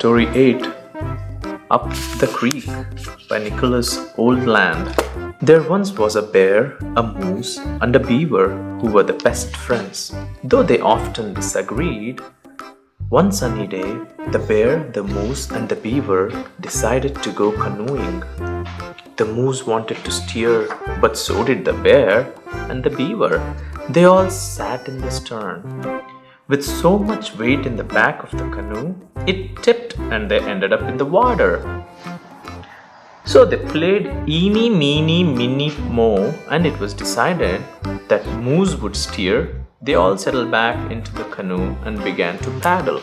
Story 8 Up the Creek by NICOLAS, OLDLAND. There once was a bear, a moose, and a beaver who were the best friends. Though they often disagreed, one sunny day, the bear, the moose, and the beaver decided to go canoeing. The moose wanted to steer, but so did the bear and the beaver. They all sat in the stern. With so much weight in the back of the canoe, it tipped and they ended up in the water. So they played eeny, meeny, miny, mo, and it was decided that Moose would steer. They all settled back into the canoe and began to paddle.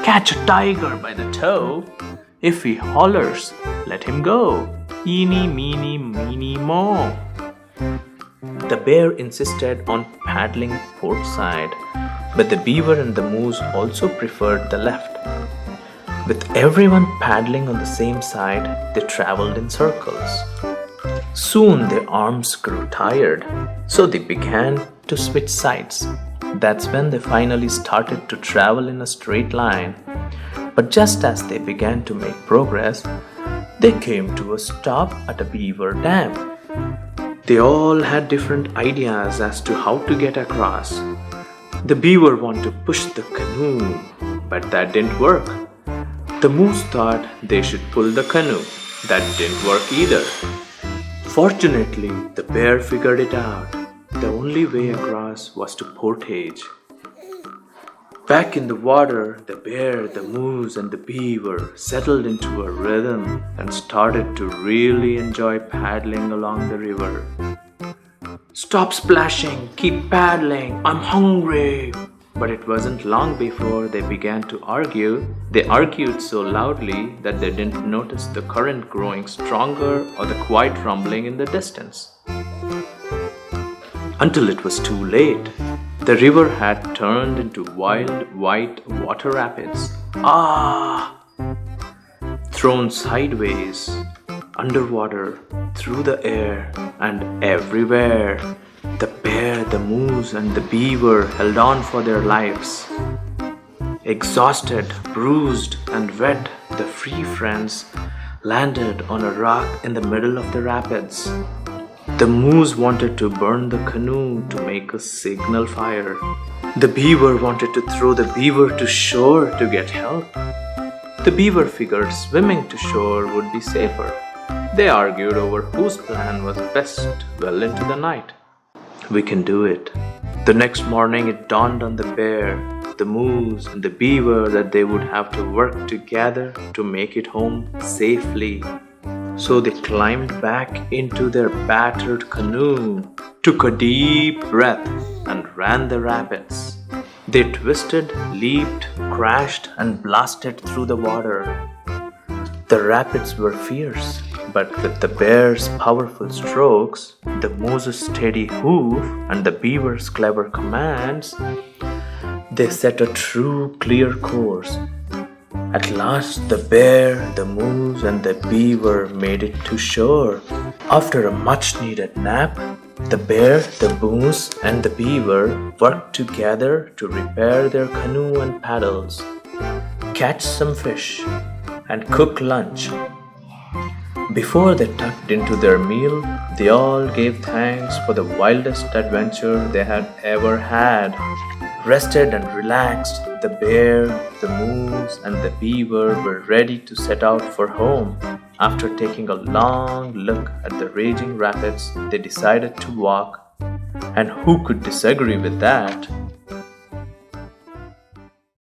Catch a tiger by the toe. If he hollers, let him go. Eeny, meeny, miny, mo. The bear insisted on paddling port side, but the beaver and the moose also preferred the left. With everyone paddling on the same side, they traveled in circles. Soon their arms grew tired, so they began to switch sides. That's when they finally started to travel in a straight line. But just as they began to make progress, they came to a stop at a beaver dam. They all had different ideas as to how to get across. The beaver wanted to push the canoe, but that didn't work. The moose thought they should pull the canoe. That didn't work either. Fortunately, the bear figured it out. The only way across was to portage. Back in the water, the bear, the moose, and the beaver settled into a rhythm and started to really enjoy paddling along the river. Stop splashing, keep paddling, I'm hungry. But it wasn't long before they began to argue. They argued so loudly that they didn't notice the current growing stronger or the quiet rumbling in the distance. Until it was too late. The river had turned into wild white water rapids. Thrown sideways, underwater, through the air, and everywhere. The bear, the moose, and the beaver held on for their lives. Exhausted, bruised, and wet, the three friends landed on a rock in the middle of the rapids. The moose wanted to burn the canoe to make a signal fire. The beaver wanted to throw the beaver to shore to get help. The beaver figured swimming to shore would be safer. They argued over whose plan was best well into the night. We can do it. The next morning it dawned on the bear, the moose, and the beaver that they would have to work together to make it home safely. So they climbed back into their battered canoe, took a deep breath, and ran the rapids. They twisted, leaped, crashed, and blasted through the water. The rapids were fierce, but with the bear's powerful strokes, the moose's steady hoof, and the beaver's clever commands, they set a true clear course. At last, the bear, the moose, and the beaver made it to shore. After a much-needed nap, the bear, the moose, and the beaver worked together to repair their canoe and paddles, catch some fish, and cook lunch. Before they tucked into their meal, they all gave thanks for the wildest adventure they had ever had. Rested and relaxed, the bear, the moose, and the beaver were ready to set out for home. After taking a long look at the raging rapids, they decided to walk. And who could disagree with that?